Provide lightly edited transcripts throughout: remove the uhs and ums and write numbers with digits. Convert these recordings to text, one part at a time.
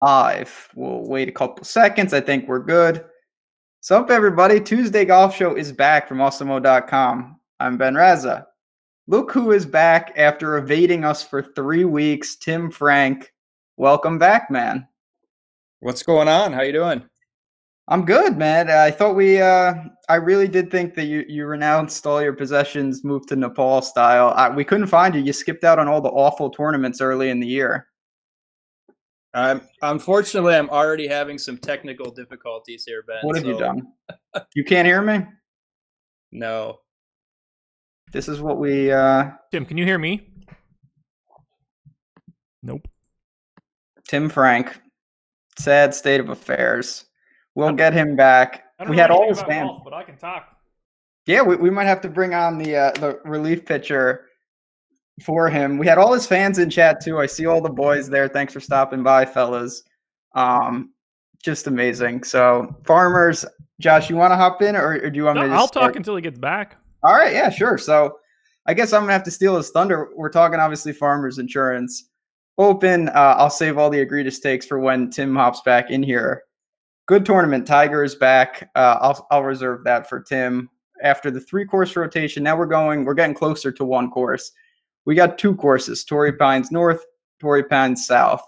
Live. We'll wait a couple seconds. I think we're good. What's up, everybody? Tuesday Golf Show is back from Awesemo.com. I'm Ben Raza. Look who is back after evading us for 3 weeks. Tim Frank. Welcome back, man. What's going on? How you doing? I'm good, man. I thought I really did think that you renounced all your possessions, moved to Nepal style. We couldn't find you. You skipped out on all the awful tournaments early in the year. Unfortunately, I'm already having some technical difficulties here, Ben. What have you done? You can't hear me? No. This is what we... Tim, can you hear me? Nope. Tim Frank. Sad state of affairs. We'll get him back. We had all his fans, but I can talk. Yeah, we might have to bring on the relief pitcher for him. We had all his fans in chat too. I see all the boys there. Thanks for stopping by, fellas. Just amazing. So, Farmers, Josh, you want to hop in, or do you want me to? I'll talk until he gets back. All right, yeah, sure. So, I guess I'm gonna have to steal his thunder. We're talking obviously Farmers Insurance Open. I'll save all the egregious takes for when Tim hops back in here. Good tournament. Tiger is back. I'll reserve that for Tim after the 3-course rotation. Now we're getting closer to 1 course. We got 2 courses, Torrey Pines North, Torrey Pines South.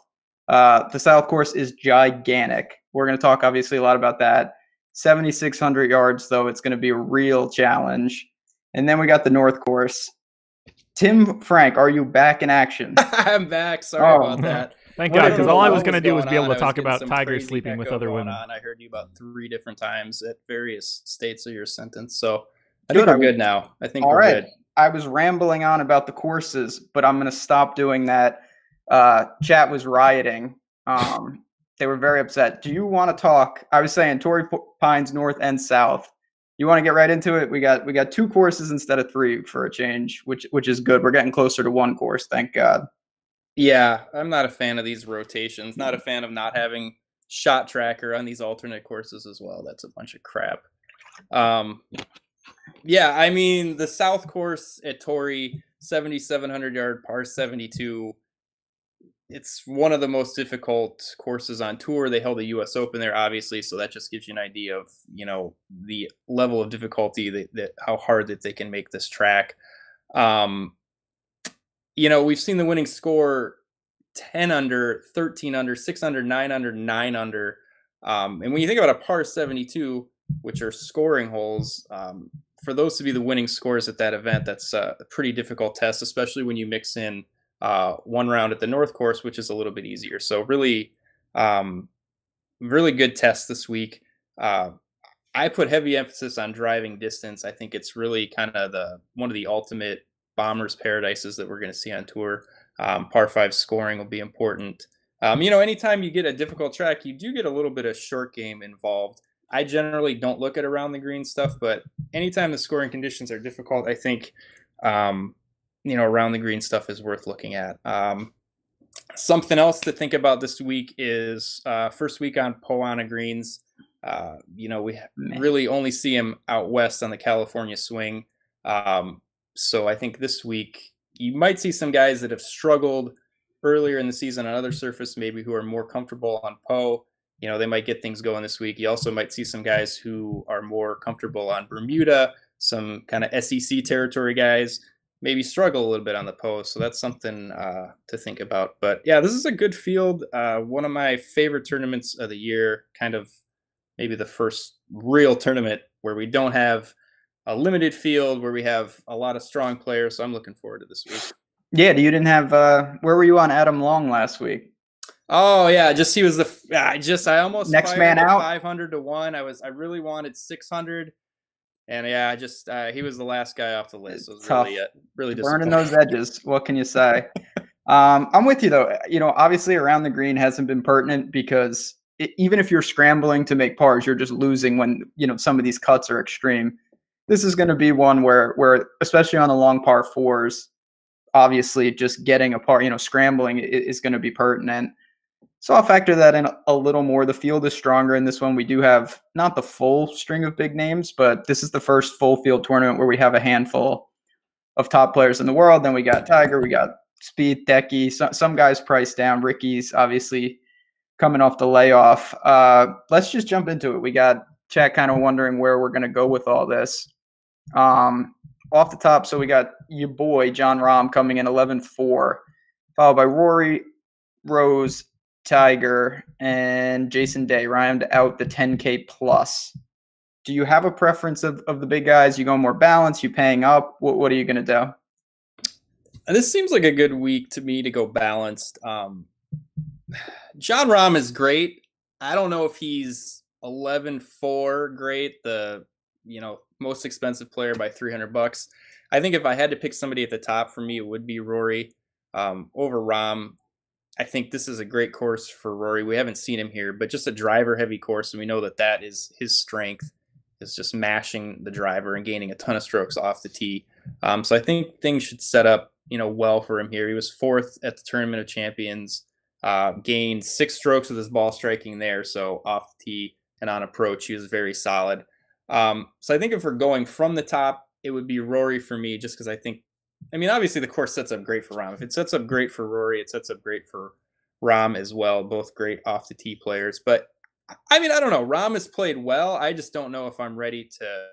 The South course is gigantic. We're going to talk obviously a lot about that. 7,600 yards, though. It's going to be a real challenge. And then we got the North course. Tim Frank, are you back in action? I'm back. Sorry about that. Thank God, because all I was going to do was be able to talk about Tiger sleeping with other women. I heard you about 3 different times at various states of your sentence. So I think we're good now. I think we're good. I was rambling on about the courses, but I'm going to stop doing that. Chat was rioting. They were very upset. Do you want to talk? I was saying Torrey Pines North and South. You want to get right into it? We got 2 courses instead of 3 for a change, which is good. We're getting closer to 1 course, thank God. Yeah, I'm not a fan of these rotations. Not a fan of not having shot tracker on these alternate courses as well. That's a bunch of crap. Yeah, I mean, the South course at Torrey, 7,700 yard par 72. It's one of the most difficult courses on tour. They held the U.S. Open there, obviously, so that just gives you an idea of, the level of difficulty that how hard that they can make this track. We've seen the winning score 10 under, 13 under, 6 under, 9 under, 9 under. And when you think about a par 72, which are scoring holes, for those to be the winning scores at that event, that's a pretty difficult test, especially when you mix in 1 round at the North course, which is a little bit easier. So really, really good test this week. I put heavy emphasis on driving distance. I think it's really kind of one of the ultimate bombers paradises that we're going to see on tour. Par 5 scoring will be important. Anytime you get a difficult track, you do get a little bit of short game involved. I generally don't look at around the green stuff, but anytime the scoring conditions are difficult, I think, around the green stuff is worth looking at. Something else to think about this week is first week on Poana greens. We really only see him out west on the California swing. So I think this week you might see some guys that have struggled earlier in the season on other surface, maybe who are more comfortable on Poe. They might get things going this week. You also might see some guys who are more comfortable on Bermuda, some kind of SEC territory guys, maybe struggle a little bit on the Poe. So that's something to think about. But yeah, this is a good field. One of my favorite tournaments of the year, kind of maybe the first real tournament where we don't have a limited field, where we have a lot of strong players. So I'm looking forward to this week. Yeah, you didn't have where were you on Adam Long last week? Oh yeah, he was I almost next man out 500 to 1. I really wanted 600, and yeah, he was the last guy off the list. So it was tough. really burning those edges. What can you say? I'm with you though. Obviously around the green hasn't been pertinent because even if you're scrambling to make pars, you're just losing when some of these cuts are extreme. This is going to be one where especially on the long par 4s, obviously just getting a par, scrambling is going to be pertinent. So I'll factor that in a little more. The field is stronger in this one. We do have not the full string of big names, but this is the first full field tournament where we have a handful of top players in the world. Then we got Tiger, we got Speed, Decky, some guys priced down. Ricky's obviously coming off the layoff. Let's just jump into it. We got chat kind of wondering where we're going to go with all this. Off the top, so we got your boy, John Rahm, coming in 11-4, followed by Rory, Rose, Tiger, and Jason Day round out the 10K plus. Do you have a preference of the big guys? You going more balanced? You paying up? What are you going to do? This seems like a good week to me to go balanced. John Rahm is great. I don't know if he's 11-4 great, the most expensive player by $300. I think if I had to pick somebody at the top, for me it would be Rory over Rahm. I think this is a great course for Rory. We haven't seen him here, but just a driver heavy course, and we know that is his strength, is just mashing the driver and gaining a ton of strokes off the tee. So I think things should set up well for him here. He was fourth at the Tournament of Champions, gained 6 strokes with his ball striking there, so off the tee and on approach he was very solid. So I think if we're going from the top, it would be Rory for me, just because obviously the course sets up great for Rahm. If it sets up great for Rory, it sets up great for Rahm as well. Both great off the tee players. But I don't know. Rahm has played well. I just don't know if I'm ready to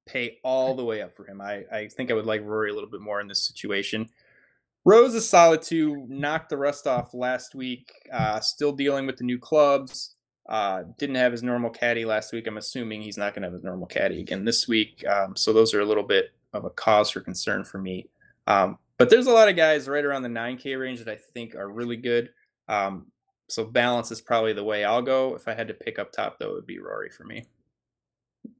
pay all the way up for him. I think I would like Rory a little bit more in this situation. Rose is solid too. Knocked the rust off last week. Still dealing with the new clubs. Didn't have his normal caddy last week. I'm assuming he's not going to have his normal caddy again this week. So those are a little bit of a cause for concern for me. But there's a lot of guys right around the 9K range that I think are really good. So balance is probably the way I'll go. If I had to pick up top, though, it would be Rory for me.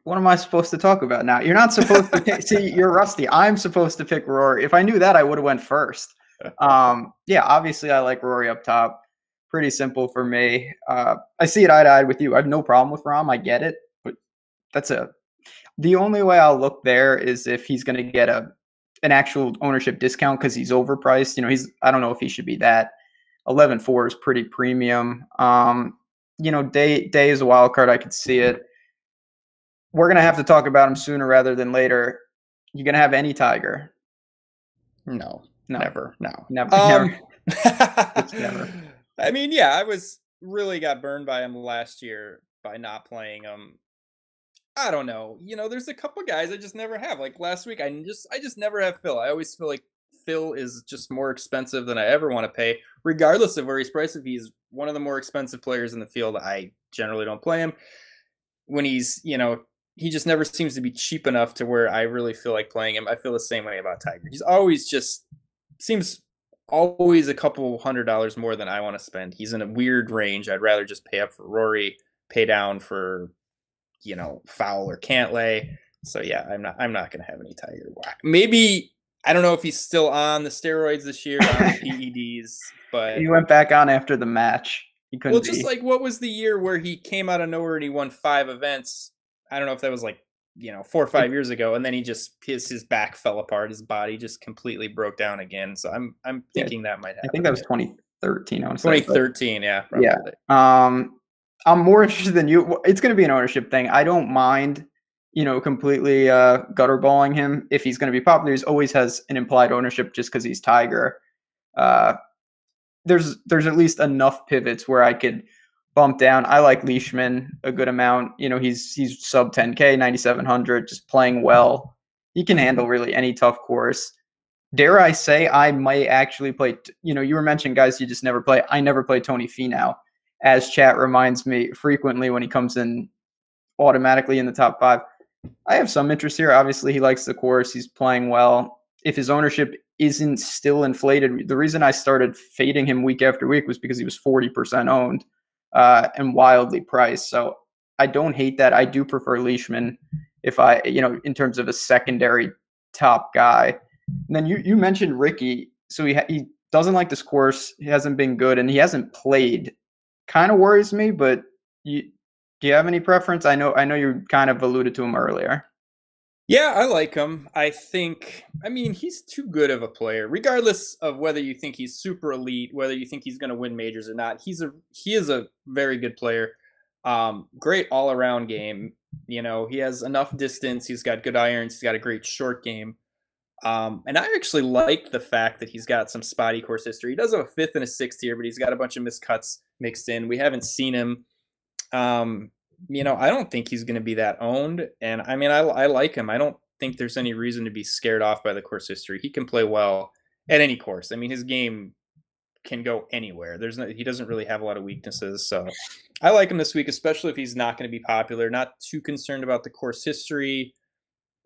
What am I supposed to talk about now? You're not supposed to pick. See, you're rusty. I'm supposed to pick Rory. If I knew that, I would have went first. Yeah, obviously I like Rory up top. Pretty simple for me. I see it eye to eye with you. I have no problem with Rahm. I get it, but the only way I'll look there is if he's going to get an actual ownership discount because he's overpriced. I don't know if he should be that. 11-4 is pretty premium. Day is a wild card. I could see it. We're going to have to talk about him sooner rather than later. You going to have any Tiger? No, never. No, never. It's never. I really got burned by him last year by not playing him. I don't know. There's a couple guys I just never have. Like last week, I just never have Phil. I always feel like Phil is just more expensive than I ever want to pay, regardless of where he's priced. If he's one of the more expensive players in the field, I generally don't play him. When he's, he just never seems to be cheap enough to where I really feel like playing him. I feel the same way about Tiger. He's always seems always a couple $100 more than I want to spend. He's in a weird range. I'd rather just pay up for Rory, pay down for, Fowl or Cantlay. So yeah, I'm not going to have any Tiger. Maybe, I don't know if he's still on the steroids this year, on the PEDs, but he went back on after the match. He couldn't. Well, just like what was the year where he came out of nowhere and he won 5 events? I don't know if that was 4 or 5 years ago, and then he just his back fell apart, his body just completely broke down again. So I'm thinking that might happen. I think that was 2013. I want to 2013, yeah. Probably. Yeah. I'm more interested than you. It's going to be an ownership thing. I don't mind, completely gutter balling him if he's going to be popular. He always has an implied ownership just because he's Tiger. There's at least enough pivots where I could bump down. I like Leishman a good amount. He's sub 10K, 9,700, just playing well. He can handle really any tough course. Dare I say I might actually play, you were mentioning guys you just never play. I never play Tony Finau, as chat reminds me frequently when he comes in automatically in the top 5. I have some interest here. Obviously, he likes the course. He's playing well. If his ownership isn't still inflated, the reason I started fading him week after week was because he was 40% owned. And wildly priced. So I don't hate that. I do prefer Leishman if I, in terms of a secondary top guy. And then you mentioned Ricky. So he doesn't like this course. He hasn't been good and he hasn't played. Kind of worries me, but do you have any preference? I know you kind of alluded to him earlier. Yeah, I like him. I think, he's too good of a player, regardless of whether you think he's super elite, whether you think he's going to win majors or not. He is a very good player. Great all around game. He has enough distance. He's got good irons. He's got a great short game. And I actually like the fact that he's got some spotty course history. He does have a 5th and a 6th here, but he's got a bunch of missed cuts mixed in. We haven't seen him. I don't think he's going to be that owned. And I mean, I like him. I don't think there's any reason to be scared off by the course history. He can play well at any course. I mean, his game can go anywhere. He doesn't really have a lot of weaknesses. So I like him this week, especially if he's not going to be popular. Not too concerned about the course history.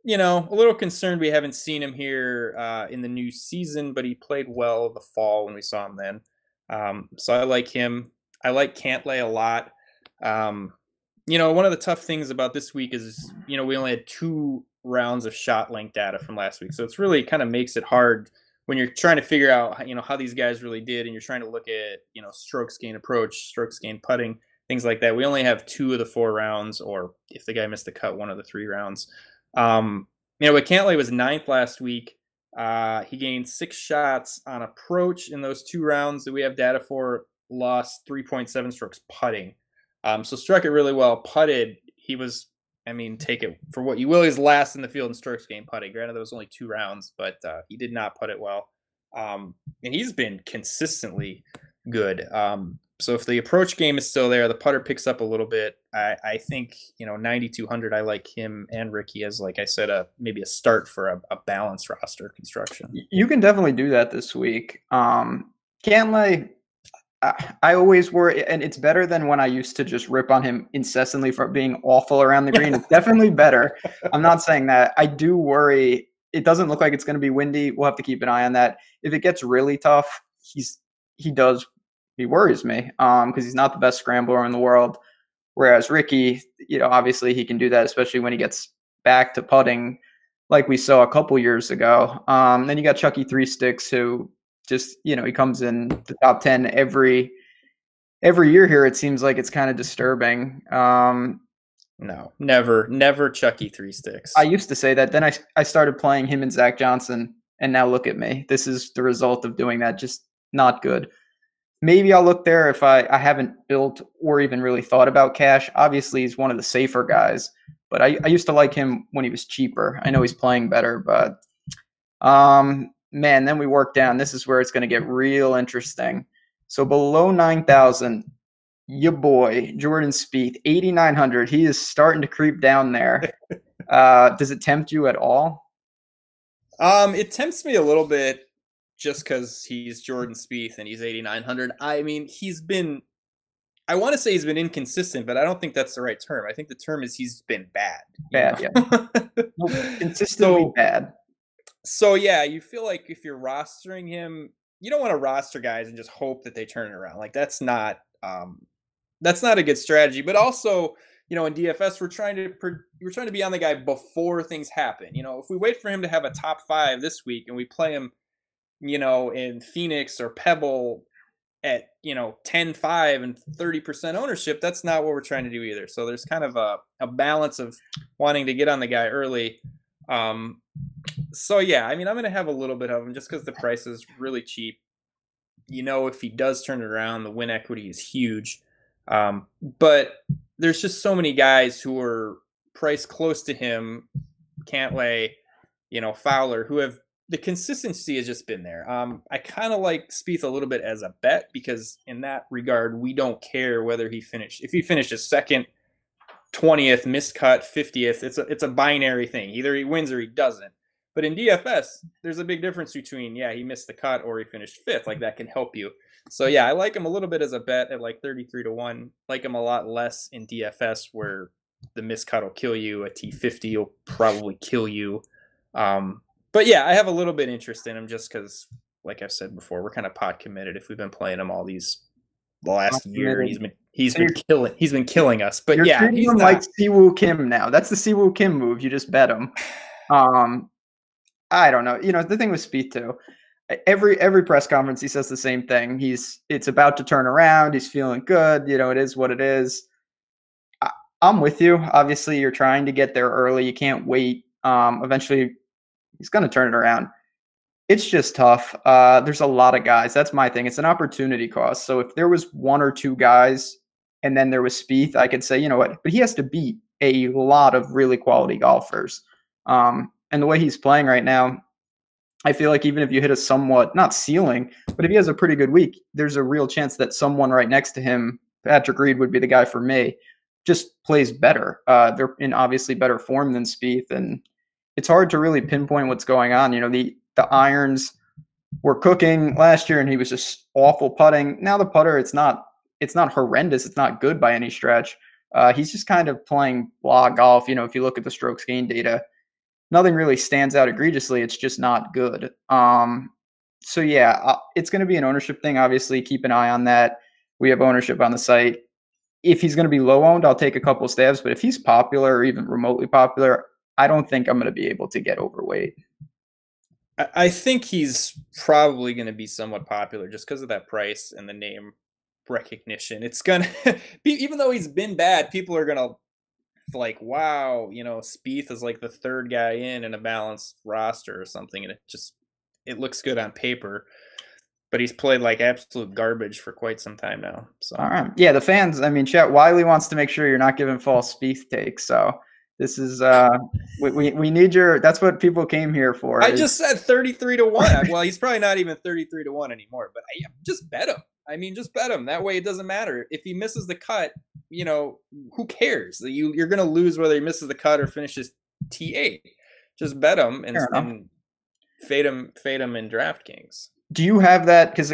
A little concerned we haven't seen him here in the new season, but he played well the fall when we saw him then. So I like him. I like Cantlay a lot. One of the tough things about this week is, we only had 2 rounds of shot length data from last week. So it's really kind of makes it hard when you're trying to figure out, how these guys really did, and you're trying to look at, strokes gain approach, strokes gain putting, things like that. We only have 2 of the 4 rounds, or if the guy missed the cut, 1 of the 3 rounds. But Cantlay was 9th last week. He gained 6 shots on approach in those 2 rounds that we have data for, lost 3.7 strokes putting. So struck it really well. Putted, he was, take it for what you will, he's last in the field in strokes gained putting. Granted, there was only 2 rounds, but he did not putt it well. And he's been consistently good. So if the approach game is still there, the putter picks up a little bit. I think, 9,200, I like him and Ricky as, like I said, maybe a start for a balanced roster construction. You can definitely do that this week. Cantlay, I always worry, and it's better than when I used to just rip on him incessantly for being awful around the green. It's definitely better. I'm not saying that. I do worry. It doesn't look like it's going to be windy. We'll have to keep an eye on that. If it gets really tough, he worries me because he's not the best scrambler in the world. Whereas Ricky, obviously he can do that, especially when he gets back to putting like we saw a couple years ago. Then you got Chucky Three Sticks, who just, he comes in the top 10 every year here. It seems like it's kind of disturbing. No, never Chucky Three Sticks. I used to say that. Then I started playing him and Zach Johnson, and now look at me. This is the result of doing that. Just not good. Maybe I'll look there if I haven't built or even really thought about cash. Obviously, he's one of the safer guys, but I used to like him when he was cheaper. I know he's playing better, but man, then we work down. This is where it's going to get real interesting. So below 9,000, your boy, Jordan Spieth, 8,900. He is starting to creep down there. Does it tempt you at all? It tempts me a little bit just because he's Jordan Spieth and he's 8,900. I mean, I want to say he's been inconsistent, but I don't think that's the right term. I think the term is he's been bad. Bad, yeah. Consistently bad. So, yeah, you feel like if you're rostering him, you don't want to roster guys and just hope that they turn it around. Like, that's not a good strategy. But also, in DFS, we're trying to be on the guy before things happen. If we wait for him to have a top 5 this week and we play him, in Phoenix or Pebble at, 10-5 and 30% ownership, that's not what we're trying to do either. So there's kind of a balance of wanting to get on the guy early. So yeah, I'm going to have a little bit of him just because the price is really cheap. If he does turn it around, the win equity is huge. But there's just so many guys who are priced close to him, Cantlay, Fowler, who have, the consistency has just been there. I kind of like Spieth a little bit as a bet because in that regard, we don't care whether if he finishes second, 20th, missed cut, 50th, it's a binary thing. Either he wins or he doesn't. But in DFS, there's a big difference between, he missed the cut or he finished 5th. Like, that can help you. So, yeah, I like him a little bit as a bet at like 33-1. Like him a lot less in DFS where the missed cut will kill you. A T50 will probably kill you. But, yeah, I have a little bit interest in him just because, like I've said before, we're kind of pot committed if we've been playing him the last year. He's been killing us. But You're treating him like Siwoo Kim now. That's the Siwoo Kim move. You just bet him. I don't know. The thing with Spieth too, every press conference he says the same thing. It's about to turn around. He's feeling good. It is what it is. I'm with you. Obviously, you're trying to get there early. You can't wait. Eventually, he's going to turn it around. It's just tough. There's a lot of guys. That's my thing. It's an opportunity cost. So if there was 1 or 2 guys and then there was Spieth, I could say, you know what? But he has to beat a lot of really quality golfers. And the way he's playing right now, I feel like even if you hit a somewhat, not ceiling, but if he has a pretty good week, there's a real chance that someone right next to him, Patrick Reed would be the guy for me, just plays better. They're in obviously better form than Spieth, and it's hard to really pinpoint what's going on. You know, the irons were cooking last year, and he was just awful putting. Now the putter, it's not horrendous. It's not good by any stretch. He's just kind of playing blah golf. You know, if you look at the strokes gain data, nothing really stands out egregiously. It's just not good. So yeah, it's going to be an ownership thing. Obviously, keep an eye on that. We have ownership on the site. If he's going to be low owned, I'll take a couple stabs. But if he's popular or even remotely popular, I don't think I'm going to be able to get overweight. I think he's probably going to be somewhat popular just because of that price and the name recognition. It's going to be, even though he's been bad, people are going to like, wow, you know, Spieth is like the third guy in a balanced roster or something. And it looks good on paper, but he's played like absolute garbage for quite some time now. So, all right. Yeah. The fans, I mean, Chet Wiley wants to make sure you're not giving false Spieth takes. So this is, we need that's what people came here for. I just said 33-1. Well, he's probably not even 33-1 anymore, but just bet him. I mean, just bet him. That way it doesn't matter. If he misses the cut, you know, who cares? You're going to lose whether he misses the cut or finishes T8. Just bet him and fade him in DraftKings. Do you have that? Because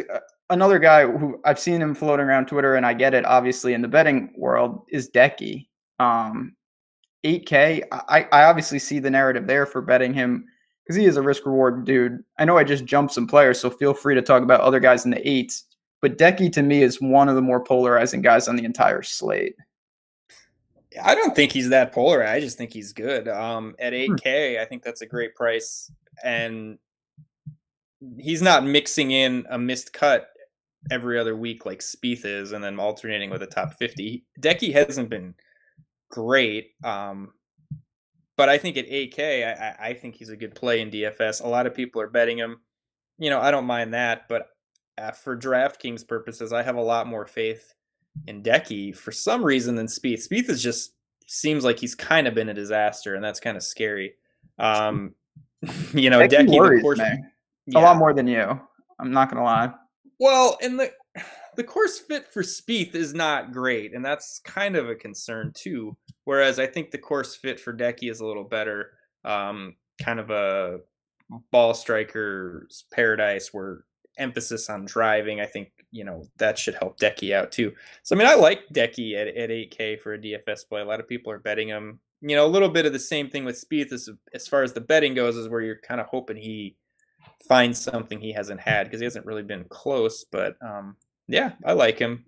another guy who I've seen him floating around Twitter, and I get it, obviously, in the betting world, is Decky. 8K. I obviously see the narrative there for betting him because he is a risk-reward dude. I know I just jumped some players, so feel free to talk about other guys in the 8s. But Decky, to me, is one of the more polarizing guys on the entire slate. I don't think he's that polarized. I just think he's good. At 8K, I think that's a great price. And he's not mixing in a missed cut every other week like Spieth is and then alternating with a top 50. Decky hasn't been great. But I think at 8K, I think he's a good play in DFS. A lot of people are betting him. You know, I don't mind that, but for DraftKings purposes, I have a lot more faith in Decky for some reason than Spieth. Spieth is just seems like he's kind of been a disaster, and that's kind of scary. You know, Decky worries me a lot more than you. I'm not gonna lie. Well, and the course fit for Spieth is not great, and that's kind of a concern too. Whereas I think the course fit for Decky is a little better. Kind of a ball striker's paradise where emphasis on driving. I think, you know, that should help Decky out too. So, I mean, I like Decky at 8K for a DFS play. A lot of people are betting him. You know, a little bit of the same thing with Spieth as far as the betting goes is where you're kind of hoping he finds something he hasn't had because he hasn't really been close. But, yeah, I like him.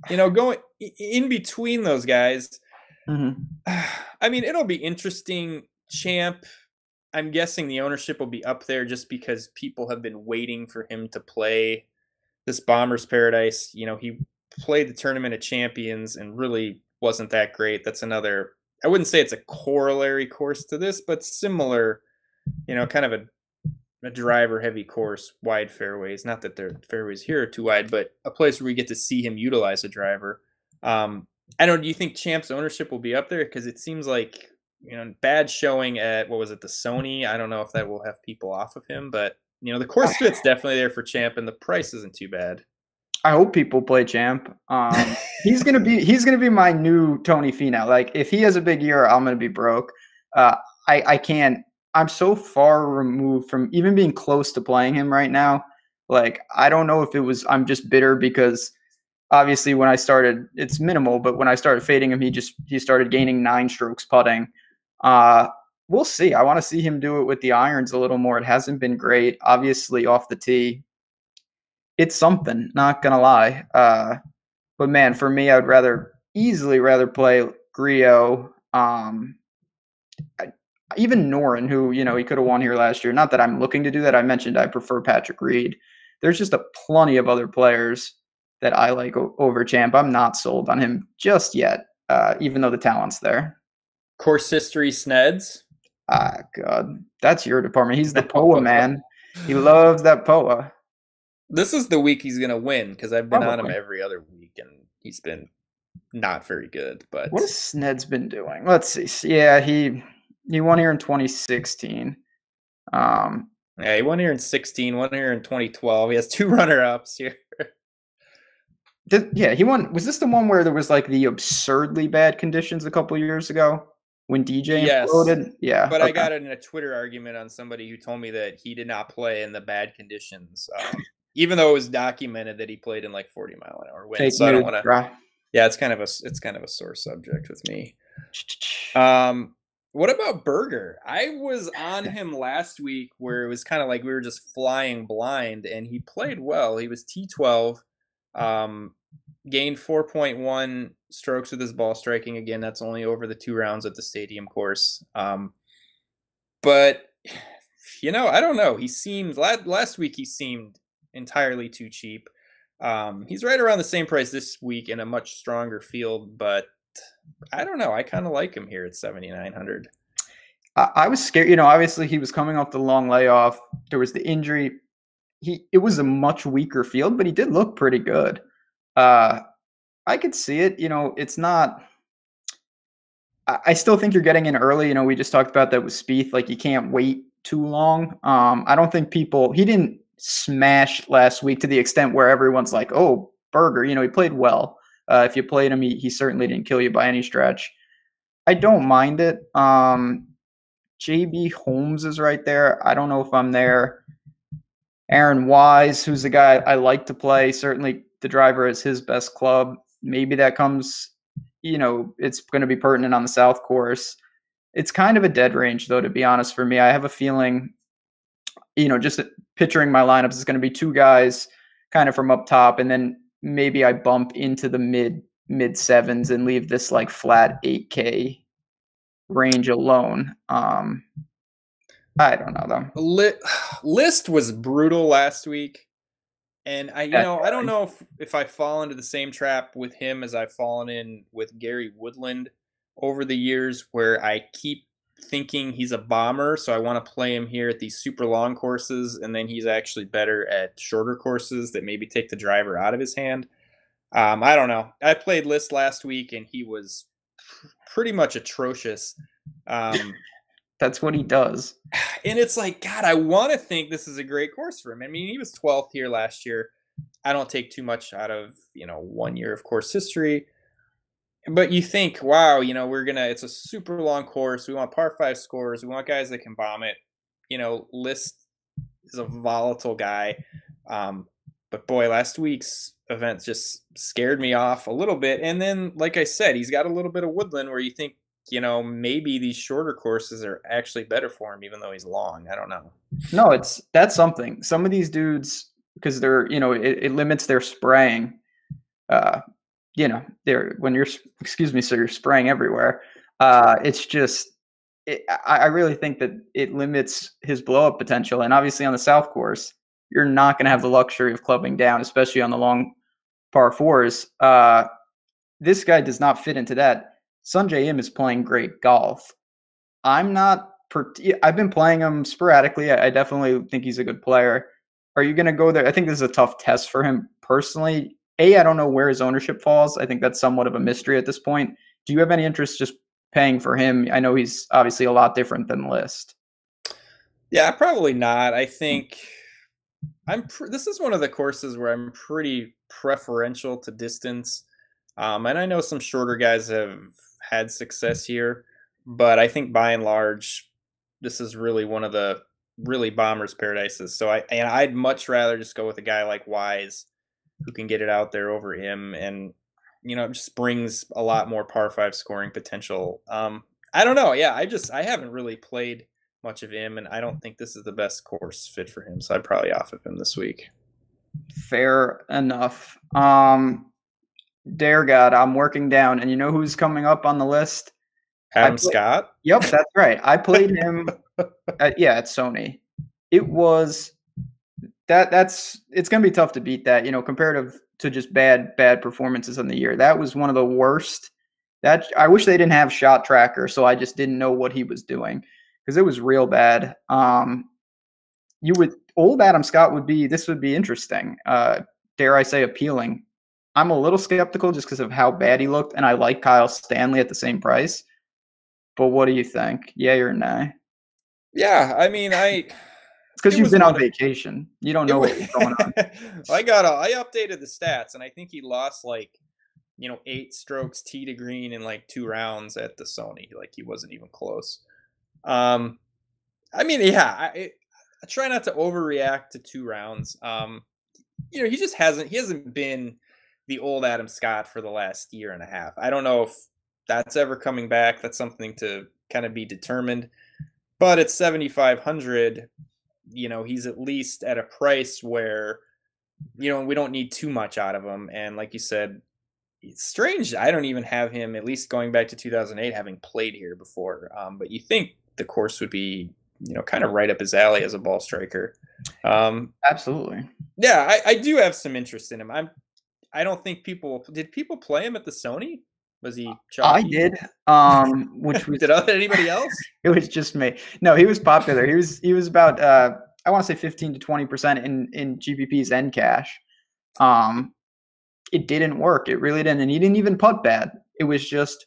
You know, going in between those guys, I mean, it'll be interesting. Champ, I'm guessing the ownership will be up there just because people have been waiting for him to play this Bombers Paradise. You know, he played the Tournament of Champions and really wasn't that great. That's another, I wouldn't say it's a corollary course to this, but similar, you know, kind of a driver heavy course, wide fairways. Not that their fairways here are too wide, but a place where we get to see him utilize a driver. I don't know, do you think Champ's ownership will be up there? Because it seems like, you know, bad showing at, what was it, the Sony? I don't know if that will have people off of him, but, you know, the course fit's definitely there for Champ, and the price isn't too bad. I hope people play Champ. He's gonna be my new Tony Finau. Like, if he has a big year, I'm gonna be broke. I can't. I'm so far removed from even being close to playing him right now. Like, I don't know if it was I'm just bitter because obviously when I started, it's minimal, but when I started fading him, he started gaining 9 strokes putting. We'll see. I want to see him do it with the irons a little more. It hasn't been great. Obviously off the tee, it's something, not gonna lie. But man, for me, I would easily rather play Griot. Even Noren, who, you know, he could have won here last year. Not that I'm looking to do that. I mentioned I prefer Patrick Reed. There's just plenty of other players that I like over Champ. I'm not sold on him just yet, even though the talent's there. Course history Sneds. God, that's your department. He's the POA man. He loves that POA. This is the week he's gonna win because I've been on him every other week and he's been not very good. But what has Sneds been doing? Let's see. Yeah, he won here in 2016. Yeah, he won here in 16, won here in 2012. He has 2 runner-ups here. Yeah, he won. Was this the one where there was like the absurdly bad conditions a couple years ago when DJ imploded? Yeah, but okay. I got in a Twitter argument on somebody who told me that he did not play in the bad conditions, even though it was documented that he played in like 40-mile-an-hour winds. So I don't want to. Yeah, it's kind of a sore subject with me. What about Berger? I was on him last week where it was kind of like we were just flying blind, and he played well. He was T12. Gained 4.1 strokes with his ball striking. Again, that's only over the 2 rounds at the stadium course. But, I don't know. He seemed, last week he seemed entirely too cheap. He's right around the same price this week in a much stronger field, but I don't know. I kind of like him here at 7,900. I was scared. Obviously he was coming off the long layoff. There was the injury. It was a much weaker field, but he did look pretty good. I could see it. It's not. I still think you're getting in early. We just talked about that with Spieth. Like, you can't wait too long. I don't think he didn't smash last week to the extent where everyone's like, oh, Berger, he played well. If you played him, he certainly didn't kill you by any stretch. I don't mind it. JB Holmes is right there. I don't know if I'm there. Aaron Wise, who's the guy I like to play. Certainly the driver is his best club. Maybe that comes, it's going to be pertinent on the South course. It's kind of a dead range, though, to be honest, for me. I have a feeling, just picturing my lineups is going to be 2 guys kind of from up top, and then maybe I bump into the mid 7s and leave this like flat 8K range alone. I don't know though. List was brutal last week. And I don't know if I fall into the same trap with him as I've fallen in with Gary Woodland over the years, where I keep thinking he's a bomber. So I want to play him here at these super long courses. And then he's actually better at shorter courses that maybe take the driver out of his hand. I don't know. I played List last week and he was pretty much atrocious. That's what he does. And it's like, God, I want to think this is a great course for him. I mean, he was 12th here last year. I don't take too much out of, 1 year of course history. But you think, wow, it's a super long course. We want par 5 scores. We want guys that can bomb it. List is a volatile guy. But boy, last week's event just scared me off a little bit. And then, like I said, he's got a little bit of Woodland where you think, maybe these shorter courses are actually better for him, even though he's long. I don't know. No, that's something. Some of these dudes, because they're, it limits their spraying. They're when you're, so you're spraying everywhere. It's just, I really think that it limits his blow up potential. And obviously on the South course, you're not going to have the luxury of clubbing down, especially on the long par 4s. This guy does not fit into that. Sungjae Im is playing great golf. I've been playing him sporadically. I definitely think he's a good player. Are you going to go there? I think this is a tough test for him personally. I don't know where his ownership falls. I think that's somewhat of a mystery at this point. Do you have any interest just paying for him? I know he's obviously a lot different than List. Yeah, probably not. I think this is one of the courses where I'm pretty preferential to distance. And I know some shorter guys have had success here, but I think by and large, this is really one of the really bombers' paradises. So I'd much rather just go with a guy like Wise, who can get it out there over him, and it just brings a lot more par 5 scoring potential. I don't know. Yeah, I haven't really played much of him, and I don't think this is the best course fit for him. So I'd probably off of him this week. Fair enough. Dare God, I'm working down, and you know who's coming up on the list? Adam Scott? Yep, that's right. I played him at Sony. It was it's going to be tough to beat that, comparative to just bad performances in the year. That was one of the worst. That I wish they didn't have shot tracker, so I just didn't know what he was doing, because it was real bad. Old Adam Scott would be interesting. Dare I say appealing. I'm a little skeptical just because of how bad he looked, and I like Kyle Stanley at the same price. But what do you think? Yay or nay? Yeah, I mean, it's because you've been on vacation. You don't know what's going on. I updated the stats, and I think he lost 8 strokes tee to green in 2 rounds at the Sony. He wasn't even close. I try not to overreact to 2 rounds. He just hasn't been the old Adam Scott for the last year and a half. I don't know if that's ever coming back. That's something to kind of be determined. But at 7,500, he's at least at a price where, we don't need too much out of him. And like you said, it's strange. I don't even have him, at least going back to 2008, having played here before. But you think the course would be, kind of right up his alley as a ball striker. Absolutely. Yeah, I do have some interest in him. I don't think did people play him at the Sony? Was he chalky? I did. Which was did anybody else? It was just me. No, he was popular. He was about I want to say 15 to 20% in GPPs and cash. It didn't work. It really didn't. And he didn't even putt bad. It was just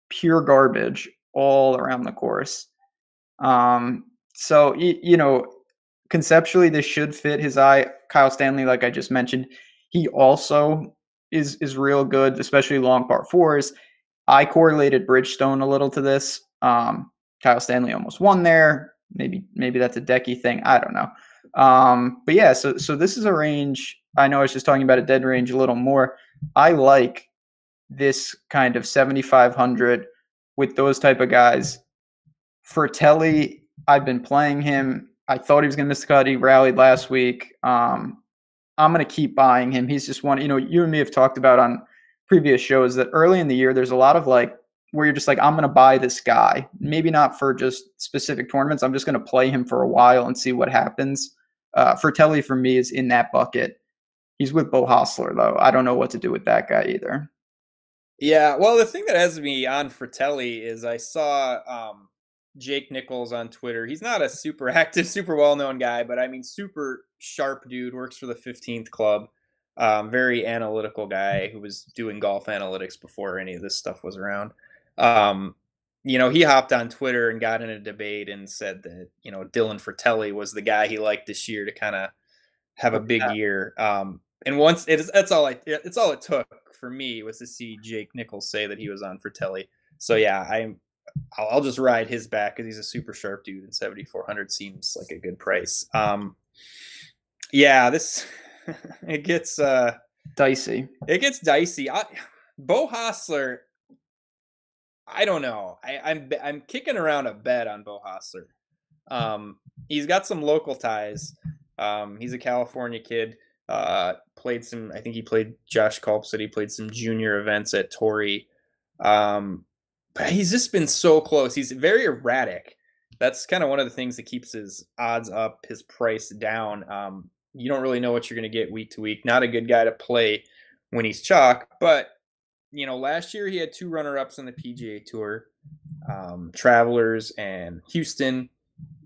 pure garbage all around the course. So conceptually this should fit his eye. Kyle Stanley, like I just mentioned, he also is real good, especially long par fours. I correlated Bridgestone a little to this. Kyle Stanley almost won there. Maybe that's a decky thing. I don't know. But yeah, so this is a range. I know I was just talking about a dead range a little more. I like this kind of 7,500 with those type of guys. Fratelli, I've been playing him. I thought he was going to miss the cut. He rallied last week. I'm going to keep buying him. He's just one, you and me have talked about on previous shows that early in the year, there's a lot of where you're just I'm going to buy this guy. Maybe not for just specific tournaments. I'm just going to play him for a while and see what happens. Fratelli for me is in that bucket. He's with Bo Hostler though. I don't know what to do with that guy either. Yeah. Well, the thing that has me on Fratelli is I saw, Jake Nichols on Twitter. He's not a super active, super well-known guy, but super sharp dude, works for the 15th Club. Very analytical guy who was doing golf analytics before any of this stuff was around. He hopped on Twitter and got in a debate and said that, Dylan Fratelli was the guy he liked this year to kind of have a big year. And once it's all it took for me was to see Jake Nichols say that he was on Fratelli. So yeah, I'll just ride his back because he's a super sharp dude, and 7,400 seems like a good price. Yeah, this it gets dicey. It gets dicey. Bo Hostler, I don't know. I'm kicking around a bet on Bo Hostler. He's got some local ties. He's a California kid. I think he played Josh Culp said he played some junior events at Torrey. But he's just been so close. He's very erratic. That's kind of one of the things that keeps his odds up, his price down. You don't really know what you're going to get week to week. Not a good guy to play when he's chalk. But, last year he had 2 runner-ups on the PGA Tour, Travelers and Houston.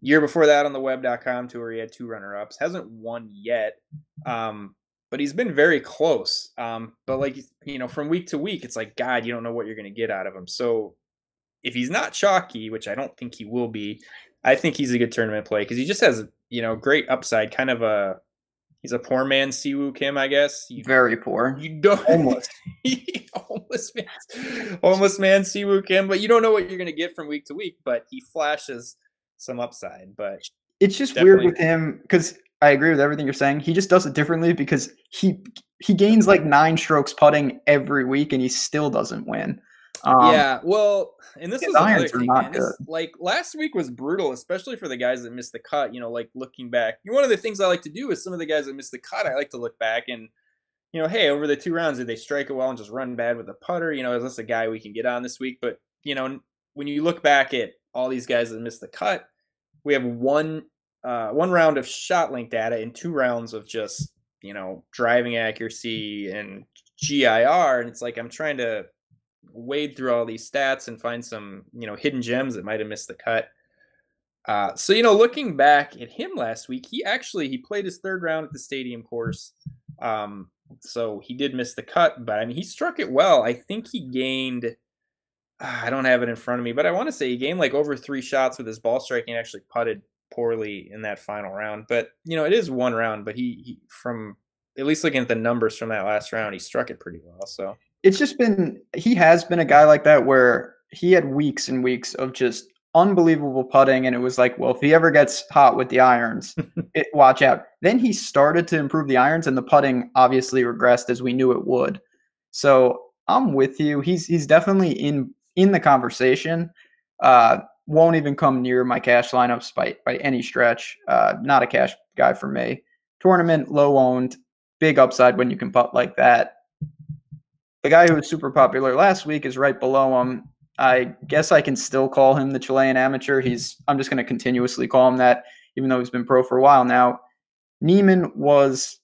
Year before that on the web.com tour, he had 2 runner-ups. Hasn't won yet. But he's been very close. But from week to week, it's God, you don't know what you're going to get out of him. So if he's not chalky, which I don't think he will be, I think he's a good tournament play because he just has, great upside. Kind of he's a poor man Siwoo Kim, I guess. Very poor. You don't homeless man Siwoo Kim, but you don't know what you're going to get from week to week. But he flashes some upside. But it's just weird with him because I agree with everything you're saying. He just does it differently because he gains 9 strokes putting every week and he still doesn't win. Yeah, well, and this was another thing, man. This, last week was brutal, especially for the guys that missed the cut. Looking back, one of the things I like to do is some of the guys that missed the cut, I like to look back and, hey, over the 2 rounds, did they strike it well and just run bad with the putter? Is this a guy we can get on this week? But, when you look back at all these guys that missed the cut, we have one round of shot link data and 2 rounds of just, driving accuracy and GIR. And it's I'm trying to wade through all these stats and find some, hidden gems that might have missed the cut. So, looking back at him last week, he played his 3rd round at the stadium course. So he did miss the cut, but he struck it well. I think he gained, I don't have it in front of me, but I want to say he gained over 3 shots with his ball striking, actually putted poorly in that final round. But, it is one round, but he from at least looking at the numbers from that last round, he struck it pretty well. So it's just he has been a guy like that where he had weeks and weeks of just unbelievable putting, and it was like, well, if he ever gets hot with the irons, watch out. Then he started to improve the irons, and the putting obviously regressed as we knew it would. So I'm with you. He's definitely in the conversation. Won't even come near my cash lineups by any stretch. Not a cash guy for me. Tournament, low owned, big upside when you can putt like that. The guy who was super popular last week is right below him. I guess I can still call him the Chilean amateur. I'm just going to continuously call him that, even though he's been pro for a while now. Neiman was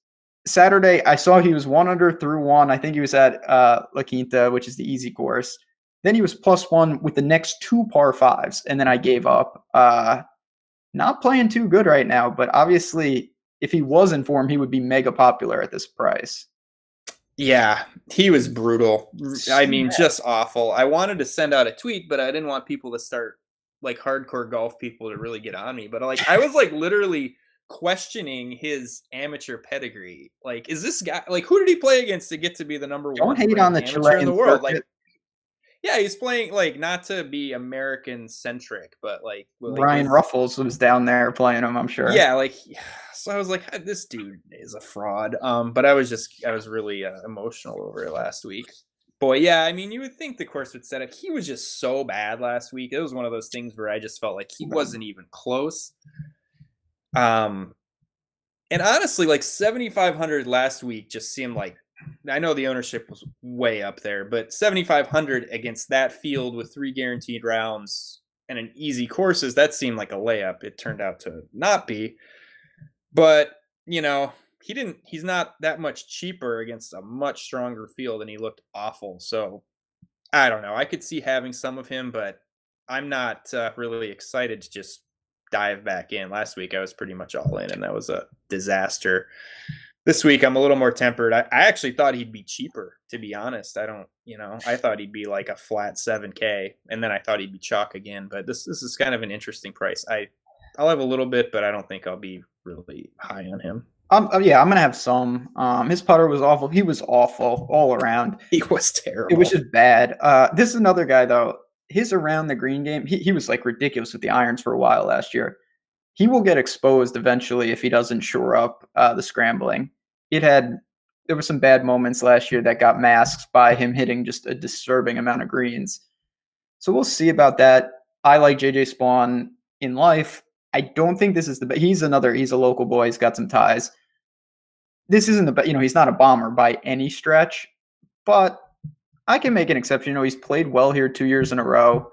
Saturday. I saw he was 1 under through 1. I think he was at La Quinta, which is the easy course. Then he was +1 with the next 2 par 5s, and then I gave up. Not playing too good right now, but obviously, if he was in form, he would be mega popular at this price. Yeah, he was brutal. I mean, just awful. I wanted to send out a tweet, but I didn't want people to start, like, hardcore golf people to really get on me. But, like, I was, like, literally questioning his amateur pedigree. Like, is this guy, like, who did he play against to get to be the number Don't one hate on the amateur in the world? circuit. Like, yeah, he's playing, like, not to be American-centric, but, like Ryan Ruffles was down there playing him, I'm sure. Yeah, like, so I was like, this dude is a fraud. But I was really emotional over it last week. Boy, yeah, I mean, you would think the course would set up. He was just so bad last week. It was one of those things where I just felt like he wasn't even close. And honestly, like 7,500 last week just seemed like, I know the ownership was way up there, but 7,500 against that field with 3 guaranteed rounds and an easy courses, that seemed like a layup. It turned out to not be. But, he's not that much cheaper against a much stronger field, and he looked awful. So, I don't know. I could see having some of him, but I'm not really excited to just dive back in. Last week, I was pretty much all in, and that was a disaster. This week, I'm a little more tempered. I actually thought he'd be cheaper, to be honest. I thought he'd be like a flat 7K, and then I thought he'd be chalk again. But this is kind of an interesting price. I'll have a little bit, but I don't think I'll be really high on him. Yeah, I'm going to have some. His putter was awful. He was awful all around. He was terrible. It was just bad. This is another guy, though. His around the green game, he was like ridiculous with the irons for a while last year. He will get exposed eventually if he doesn't shore up the scrambling. There were some bad moments last year that got masked by him hitting just a disturbing amount of greens. So we'll see about that. I like JJ Spawn in life. I don't think this is he's a local boy. He's got some ties. This isn't he's not a bomber by any stretch, but I can make an exception. He's played well here 2 years in a row.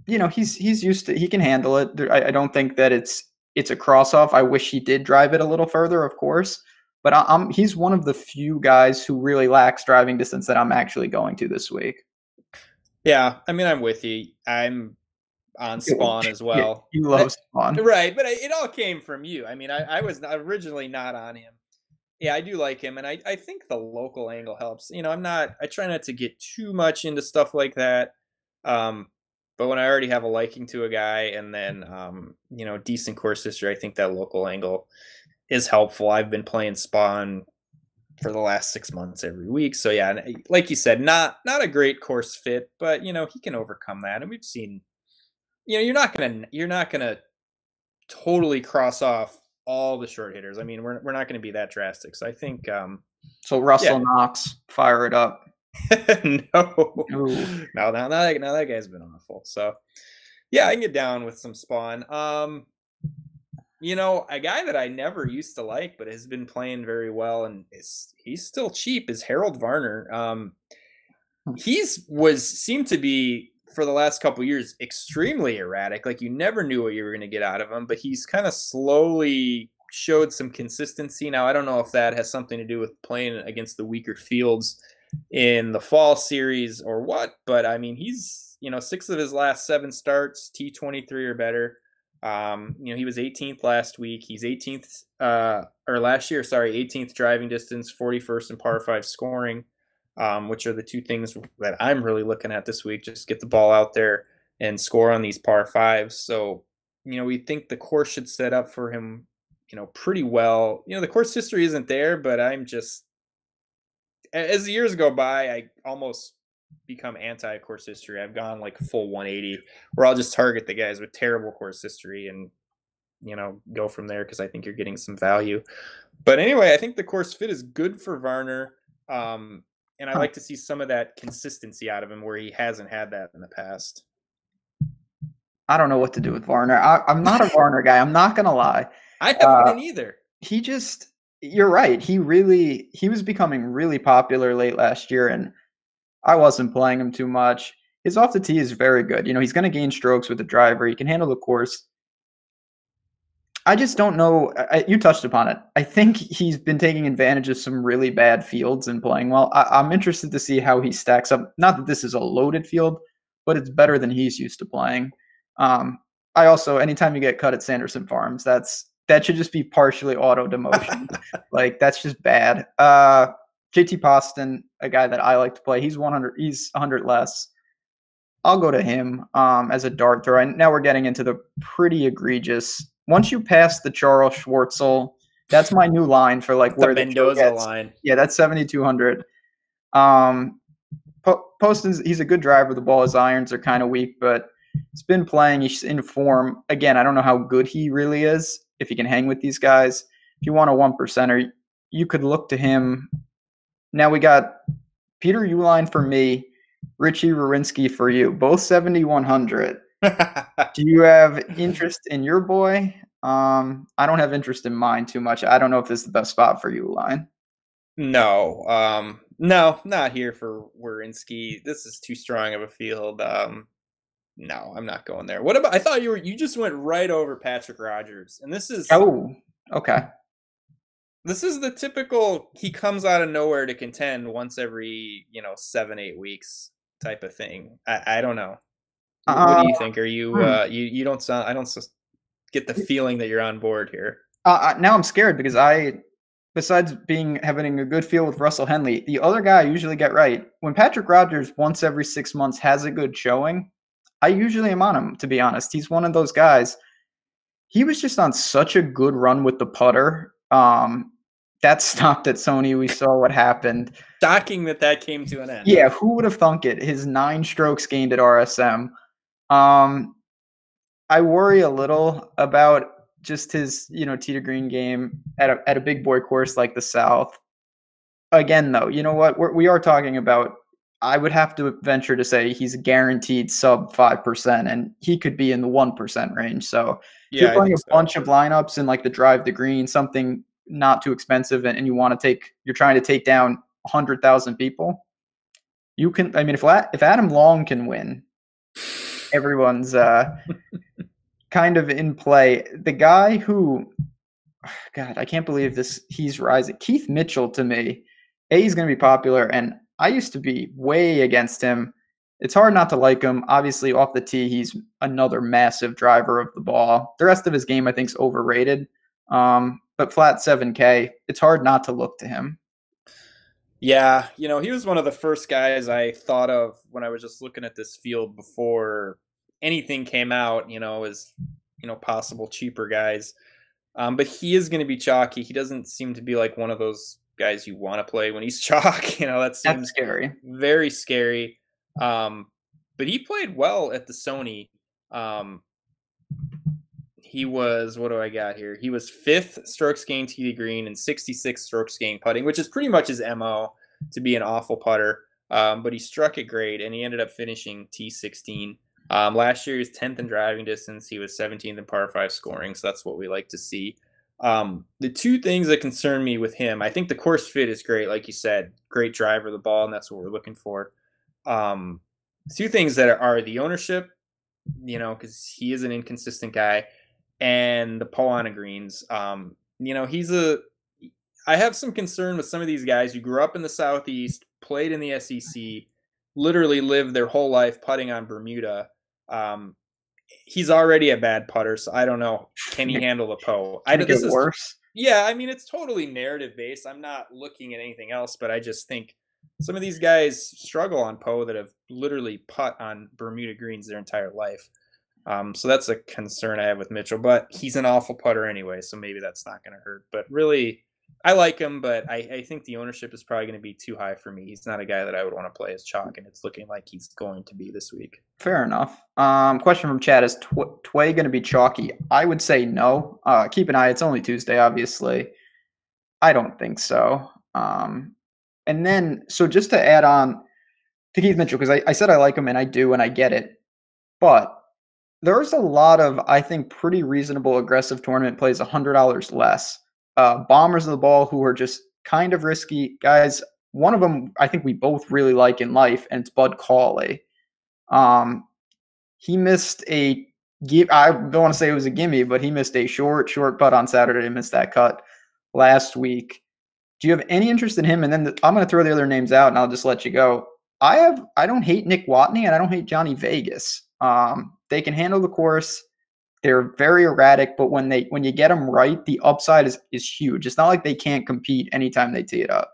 He's used to, he can handle it. I don't think that it's a cross off. I wish he did drive it a little further, of course, but he's one of the few guys who really lacks driving distance that I'm actually going to this week. Yeah, I mean, I'm with you. I'm on Spawn as well. You love Spawn. Right, but it all came from you. I mean, I was originally not on him. Yeah, I do like him, and I think the local angle helps. I try not to get too much into stuff like that. But when I already have a liking to a guy and then, decent course history, I think that local angle is helpful. I've been playing Spawn for the last 6 months every week. So yeah, like you said, not a great course fit, but he can overcome that. And we've seen, you're not gonna totally cross off all the short hitters. I mean, we're not gonna be that drastic. So I think so Russell Knox, fire it up. No, now that guy's been awful. So yeah, I can get down with some Spawn. A guy that I never used to like, but has been playing very well, and he's still cheap, is Harold Varner. Seemed to be, for the last couple of years, extremely erratic. Like, you never knew what you were going to get out of him, but he's kind of slowly showed some consistency. Now, I don't know if that has something to do with playing against the weaker fields in the fall series or what, but I mean, he's 6 of his last 7 starts T23 or better. He was 18th last week. He's 18th last year, 18th driving distance, 41st in par 5 scoring, which are the two things that I'm really looking at this week. Just get the ball out there and score on these par 5s. So we think the course should set up for him, pretty well. The course history isn't there, but I'm just, as the years go by, I almost become anti-course history. I've gone like full 180, where I'll just target the guys with terrible course history and go from there, because I think you're getting some value. But anyway, I think the course fit is good for Varner, and I like to see some of that consistency out of him where he hasn't had that in the past. I don't know what to do with Varner. I'm not a Varner guy. I'm not gonna lie. I haven't been either. You're right. He was becoming really popular late last year, and I wasn't playing him too much. His off the tee is very good. He's going to gain strokes with the driver. He can handle the course. I just don't know. You touched upon it. I think he's been taking advantage of some really bad fields and playing well. I'm interested to see how he stacks up. Not that this is a loaded field, but it's better than he's used to playing. I also, anytime you get cut at Sanderson Farms, that should just be partially auto demotion. Like, that's just bad. JT Poston, a guy that I like to play, he's 100. He's 100 less. I'll go to him as a dart throw. And now we're getting into the pretty egregious. Once you pass the Charles Schwartzel, that's my new line for like where the Mendoza line. Yeah, that's 7,200. Poston's, he's a good driver. The ball, his irons are kind of weak, but he's been playing. He's in form. Again, I don't know how good he really is, if he can hang with these guys. If you want a 1%er, you could look to him. Now we got Peter Uihlein for me, Richie Rurinsky for you, both 7,100. Do you have interest in your boy? I don't have interest in mine too much. I don't know if this is the best spot for Uihlein. No, not here for Werenski. This is too strong of a field. No, I'm not going there. What about? I thought you just went right over Patrick Rogers, and this is okay. This is the typical he comes out of nowhere to contend once every 7-8 weeks type of thing. I don't know. What do you think? Are you you don't sound? I don't get the feeling that you're on board here. Now I'm scared because besides having a good feel with Russell Henley, the other guy I usually get right. When Patrick Rogers once every 6 months has a good showing, I usually am on him, to be honest. He's one of those guys. He was just on such a good run with the putter. That stopped at Sony. We saw what happened. Shocking that came to an end. Yeah, who would have thunk it? His 9 strokes gained at RSM. I worry a little about just his, tee to green game at a big boy course like the South. Again, though, you know what? We are talking about, I would have to venture to say he's guaranteed sub 5%, and he could be in the 1% range. So if you're playing a bunch of lineups in like the drive the green, something not too expensive, and you're trying to take down 100,000 people, you can. I mean, if Adam Long can win, everyone's kind of in play. The guy who, God, I can't believe this. He's rising. Keith Mitchell, to me, he's going to be popular, and I used to be way against him. It's hard not to like him. Obviously, off the tee, he's another massive driver of the ball. The rest of his game, I think, is overrated. But flat 7K, it's hard not to look to him. Yeah, he was one of the first guys I thought of when I was just looking at this field before anything came out, as, possible cheaper guys. But he is going to be chalky. He doesn't seem to be like one of those guys you want to play when he's chalk. That seems That's scary. Very scary. But he played well at the Sony. He was, what do I got here? He was 5th strokes gained tee to green and 66 strokes gained putting, which is pretty much his MO, to be an awful putter. But he struck it great, and he ended up finishing T16. Last year, he was 10th in driving distance. He was 17th in par 5 scoring, so that's what we like to see. The two things that concern me with him, I think the course fit is great, like you said. Great driver of the ball, and that's what we're looking for. Two things that are the ownership, because he is an inconsistent guy, and the Poana greens. I have some concern with some of these guys who grew up in the Southeast, played in the SEC, literally lived their whole life putting on Bermuda. He's already a bad putter, so I don't know. Can he handle the Poa? This is worse. Yeah, I mean, it's totally narrative based. I'm not looking at anything else, but I just think some of these guys struggle on Poa that have literally putt on Bermuda greens their entire life. So that's a concern I have with Mitchell, but he's an awful putter anyway, so maybe that's not going to hurt. But really, I like him, but I think the ownership is probably going to be too high for me. He's not a guy that I would want to play as chalk, and it's looking like he's going to be this week. Fair enough. Question from Chad, is Tway going to be chalky? I would say no. Keep an eye. It's only Tuesday, obviously. I don't think so. And then, so just to add on to Keith Mitchell, because I said I like him, and I do, and I get it. But there's a lot of, I think, pretty reasonable aggressive tournament plays, $100 less. Bombers of the ball who are just kind of risky guys. One of them I think we both really like in life, and it's Bud Cauley. He missed I don't want to say it was a gimme, but he missed a short putt on Saturday. Missed that cut last week. Do you have any interest in him? And then I'm going to throw the other names out, and I'll just let you go. I don't hate Nick Watney, and I don't hate Johnny Vegas. They can handle the course. They're very erratic, but when you get them right, the upside is huge. It's not like they can't compete anytime they tee it up.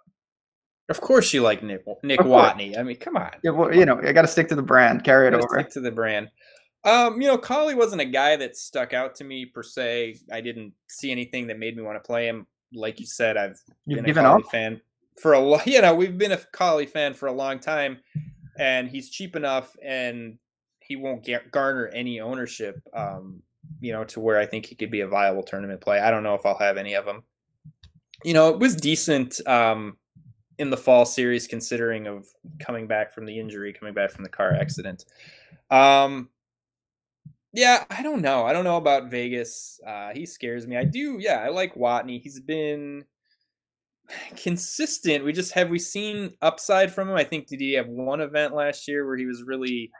Of course you like Nick Watney. I mean, come on. Yeah, well, I got to stick to the brand. Carry it over. Stick to the brand. Cauley wasn't a guy that stuck out to me per se. I didn't see anything that made me want to play him. Like you said, You've been a Cauley fan for a long. We've been a Cauley fan for a long time, and he's cheap enough, and he won't garner any ownership. To where I think he could be a viable tournament play. I don't know if I'll have any of them. It was decent in the fall series, considering of coming back from the injury, coming back from the car accident. I don't know. I don't know about Vegas. He scares me. I like Watney. He's been consistent. Have we seen upside from him? I think, did he have one event last year where he was really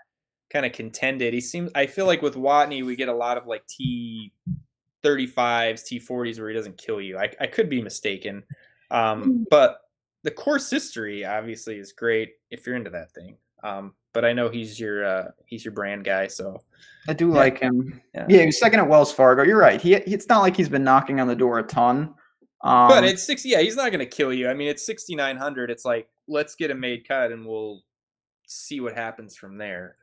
kind of contended? I feel like with Watney, we get a lot of like T35s, T40s where he doesn't kill you. I could be mistaken. But the course history obviously is great if you're into that thing. But I know he's your brand guy, so I do like him. Yeah, he was second at Wells Fargo. You're right. It's not like he's been knocking on the door a ton. But it's 60. Yeah, he's not going to kill you. I mean, it's 6,900. It's like, let's get a made cut and we'll see what happens from there.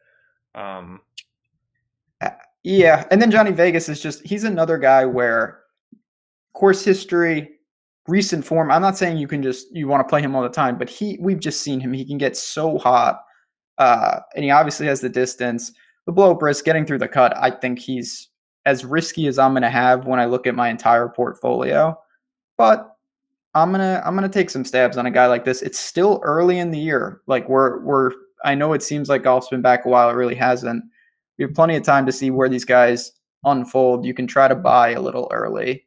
Yeah, and then Johnny Vegas is he's another guy where course history, recent form. I'm not saying you want to play him all the time, but we've just seen him. He can get so hot, and he obviously has the distance, the blow up risk, getting through the cut. I think he's as risky as I'm going to have when I look at my entire portfolio. But I'm gonna take some stabs on a guy like this. It's still early in the year. Like I know it seems like golf's been back a while. It really hasn't. We have plenty of time to see where these guys unfold. You can try to buy a little early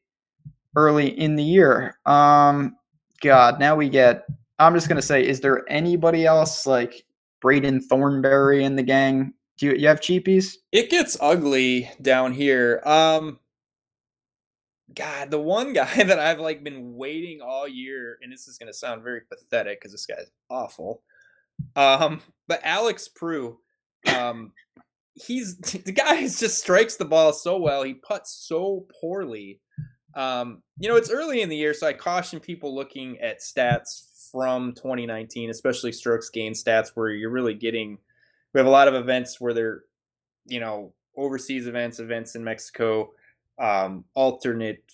in the year. I'm just going to say, is there anybody else like Braden Thornberry in the gang? Do you have cheapies? It gets ugly down here. The one guy that I've been waiting all year, and this is going to sound very pathetic because this guy's awful. But Alex Prue, the guy just strikes the ball so well. He putts so poorly. It's early in the year, so I caution people looking at stats from 2019, especially strokes gained stats, where you're really we have a lot of events where they're, overseas events in Mexico, alternate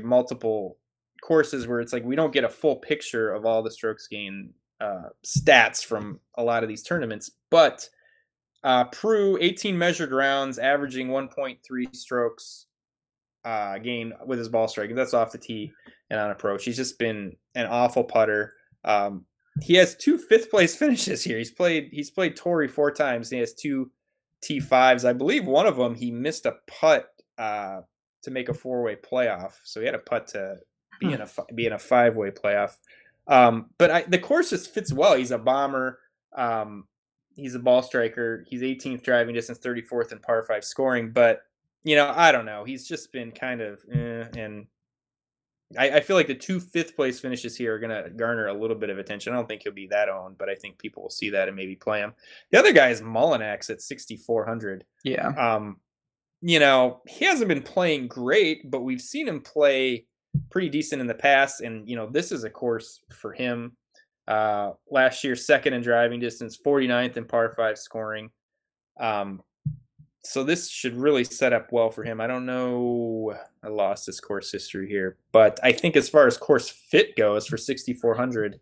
multiple courses where it's like we don't get a full picture of all the strokes gained stats from a lot of these tournaments. But Prue, 18 measured rounds, averaging 1.3 strokes gain with his ball striking. That's off the tee and on approach. He's just been an awful putter. He has 2 fifth place finishes here. He's played Torrey 4 times. He has 2 T5s. I believe one of them he missed a putt to make a 4-way playoff. So he had a putt to be in a 5-way playoff. But the course just fits well. He's a bomber. He's a ball striker. He's 18th driving distance, 34th in par 5 scoring. But I don't know. He's just been kind of and I feel like the 2 fifth place finishes here are going to garner a little bit of attention. I don't think he'll be that owned, but I think people will see that and maybe play him. The other guy is Mullinax at 6,400. Yeah. He hasn't been playing great, but we've seen him play pretty decent in the past. And, this is a course for him. Last year, second in driving distance, 49th in par 5 scoring. So this should really set up well for him. I don't know. I lost his course history here, but I think as far as course fit goes for 6,400,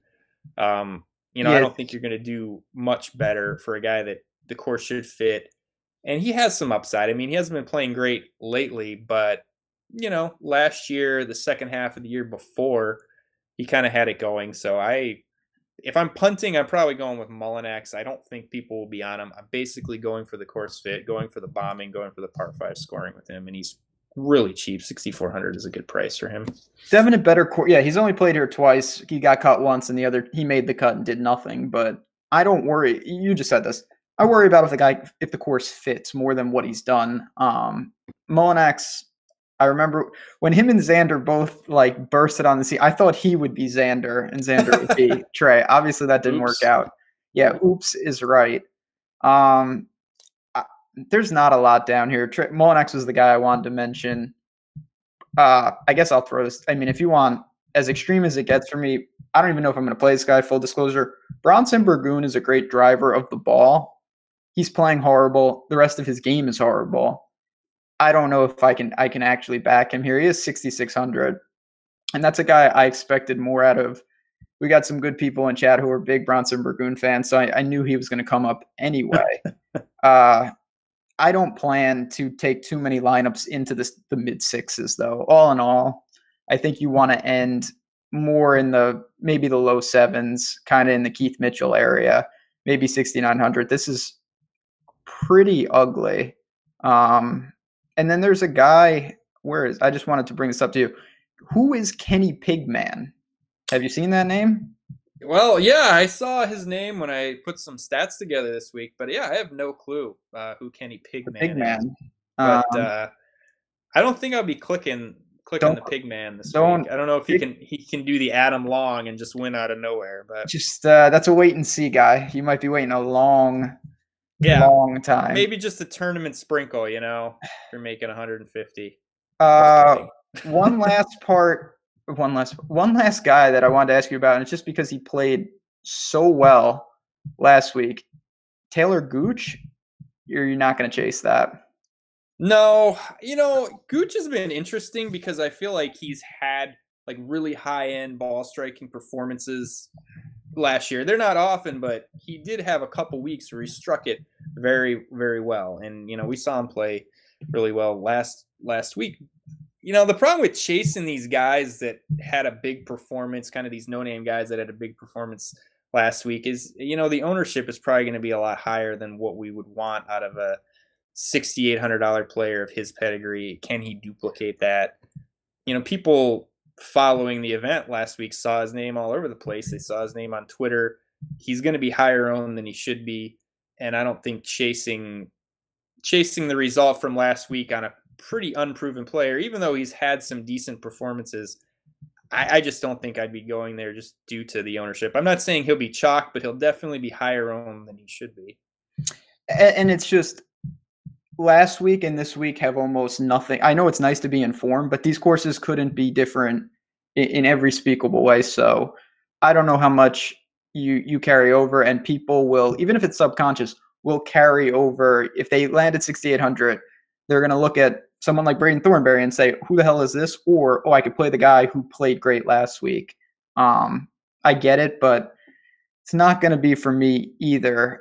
I don't think you're going to do much better for a guy that the course should fit. And he has some upside. I mean, he hasn't been playing great lately, but last year, the second half of the year before, he kind of had it going. So if I'm punting, I'm probably going with Mullinax. I don't think people will be on him. I'm basically going for the course fit, going for the bombing, going for the par 5 scoring with him, and he's really cheap. 6,400 is a good price for him. Definite better course. Yeah, he's only played here twice. He got cut once, and he made the cut and did nothing. But I don't worry. You just said this. I worry about if the course fits more than what he's done. Mullinax, I remember when him and Xander both bursted on the scene. I thought he would be Xander and Xander would be Trey. Obviously, that didn't work out. Yeah, oops is right. There's not a lot down here. Mullinax was the guy I wanted to mention. I guess I'll throw this. I mean, if you want as extreme as it gets for me, I don't even know if I'm going to play this guy. Full disclosure, Bronson Burgoon is a great driver of the ball. He's playing horrible. The rest of his game is horrible. I don't know if I can actually back him here. He is 6,600, and that's a guy I expected more out of. We got some good people in chat who are big Bronson Burgoon fans, so I knew he was going to come up anyway. I don't plan to take too many lineups into the mid sixes, though. All in all, I think you want to end more in maybe the low sevens, kind of in the Keith Mitchell area, maybe 6,900. This is pretty ugly. And then there's a guy. I just wanted to bring this up to you. Who is Kenny Pigman? Have you seen that name? Well, yeah, I saw his name when I put some stats together this week, but yeah, I have no clue who Kenny Pigman is. But I don't think I'll be clicking the Pigman this week. I don't know if he can do the Adam Long and just win out of nowhere. But just that's a wait and see guy. You might be waiting a long time. Maybe just a tournament sprinkle. If you're making 150. One last guy that I wanted to ask you about, and it's just because he played so well last week. Taylor Gooch, you're not going to chase that. No, Gooch has been interesting because I feel like he's had really high-end ball striking performances last year. They're not often, but he did have a couple weeks where he struck it very, very well. And, we saw him play really well last week. The problem with chasing these guys that had a big performance, kind of these no-name guys that had a big performance last week is, the ownership is probably going to be a lot higher than what we would want out of a $6,800 player of his pedigree. Can he duplicate that? People following the event last week saw his name all over the place. They saw his name on Twitter. He's going to be higher owned than he should be. And I don't think chasing the result from last week on a pretty unproven player, even though he's had some decent performances, I just don't think I'd be going there just due to the ownership. I'm not saying he'll be chalk, but he'll definitely be higher owned than he should be. And it's just last week and this week have almost nothing. I know it's nice to be informed, but these courses couldn't be different in every speakable way. So I don't know how much you carry over, and people will, even if it's subconscious, will carry over. If they land at 6,800, they're going to look at someone like Braden Thornberry and say, who the hell is this? Or, I could play the guy who played great last week. I get it, but it's not going to be for me either.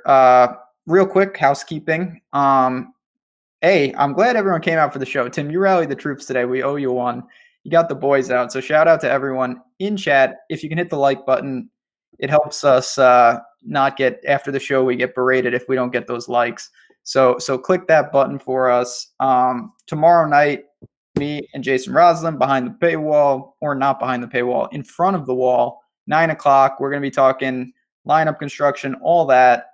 Real quick, housekeeping. Hey, I'm glad everyone came out for the show. Tim, you rallied the troops today. We owe you one. You got the boys out. So shout out to everyone in chat. If you can hit the like button, it helps us not get, after the show, we get berated if we don't get those likes. So click that button for us. Tomorrow night, me and Jason Roslin behind the paywall, or not behind the paywall, in front of the wall, 9 o'clock. We're going to be talking lineup construction, all that.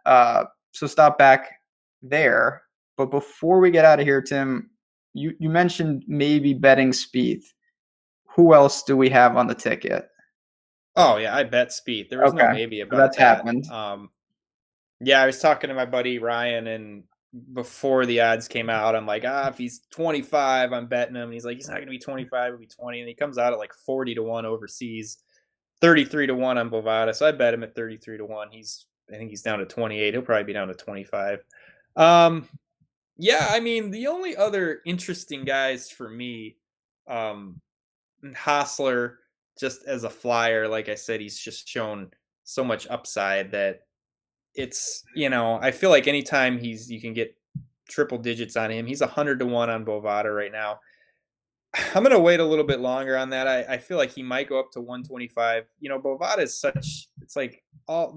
So stop back there. But before we get out of here, Tim, you mentioned maybe betting Spieth. Who else do we have on the ticket? Oh, yeah, I bet Spieth. There was no maybe about that. Happened. Yeah, I was talking to my buddy Ryan, and before the odds came out, I'm like, if he's 25, I'm betting him. And he's like, he's not going to be 25, he'll be 20. And he comes out at 40-1 overseas, 33-1 on Bovada. So I bet him at 33-1. I think he's down to 28. He'll probably be down to 25. Yeah, I mean, the only other interesting guys for me, Hostler, just as a flyer, like I said, he's just shown so much upside that it's, I feel like anytime you can get triple digits on him, he's 100-1 on Bovada right now. I'm going to wait a little bit longer on that. I feel like he might go up to 125. Bovada is it's like all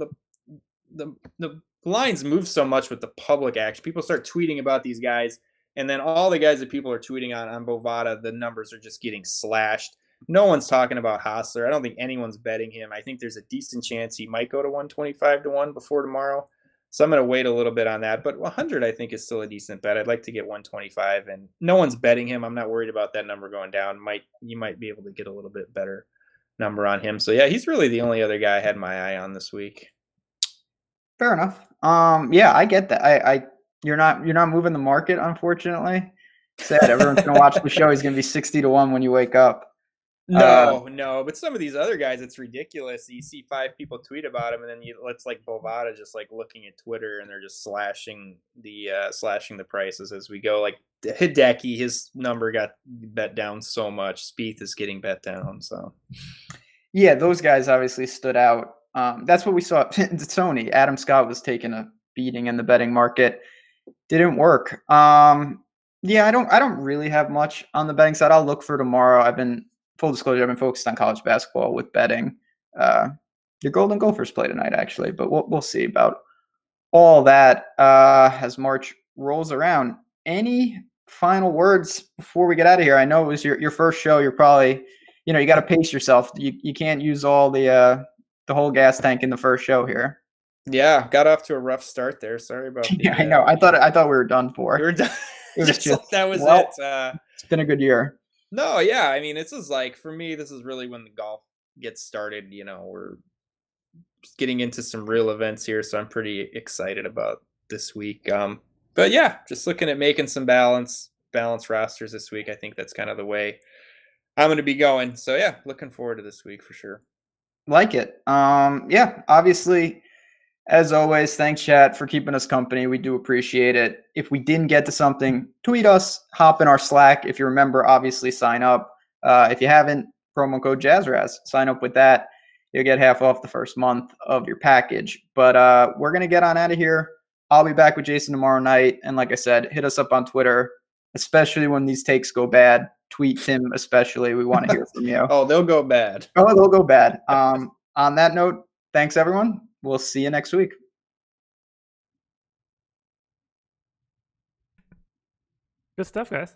the lines move so much with the public action. People start tweeting about these guys, and then all the guys that people are tweeting on Bovada, the numbers are just getting slashed. No one's talking about Hostler. I don't think anyone's betting him. I think there's a decent chance he might go to 125-1 before tomorrow. So I'm going to wait a little bit on that. But 100, I think, is still a decent bet. I'd like to get 125, and no one's betting him. I'm not worried about that number going down. You might be able to get a little bit better number on him. So, yeah, he's really the only other guy I had my eye on this week. Fair enough. Yeah, I get that. You're not moving the market, unfortunately. Sad. Everyone's gonna watch the show. He's gonna be 60-1 when you wake up. No, but some of these other guys, it's ridiculous. You see 5 people tweet about him, and then it's like Bovada just like looking at Twitter, and they're just slashing the prices as we go. Like Hideki, his number got bet down so much. Spieth is getting bet down. So yeah, those guys obviously stood out. That's what we saw at Sony. Adam Scott was taking a beating in the betting market. Didn't work. Yeah, I don't really have much on the betting side. I'll look for tomorrow. Full disclosure, I've been focused on college basketball with betting. Your Golden Gophers play tonight, actually, but we'll see about all that as March rolls around. Any final words before we get out of here? I know it was your first show. You're probably, you got to pace yourself. You can't use all the whole gas tank in the first show here. Yeah, got off to a rough start there. Sorry about that. Yeah, I know. I thought we were done for. We were done. It was just that was it. It's been a good year. No, yeah. I mean, this is like, for me, this is really when the golf gets started. We're just getting into some real events here, so I'm pretty excited about this week. But yeah, just looking at making some balance rosters this week. I think that's kind of the way I'm going to be going. So yeah, looking forward to this week for sure. Like it. Yeah, obviously, as always, thanks, chat, for keeping us company. We do appreciate it. If we didn't get to something, tweet us, hop in our Slack. If you remember, obviously sign up. If you haven't, promo code JazzRaz. Sign up with that. You'll get half off the first month of your package. But we're going to get on out of here. I'll be back with Jason tomorrow night. And like I said, hit us up on Twitter, especially when these takes go bad. Tweet Tim especially. We want to hear from you. Oh, they'll go bad. Oh, they'll go bad. On that note, thanks, everyone. We'll see you next week. Good stuff, guys.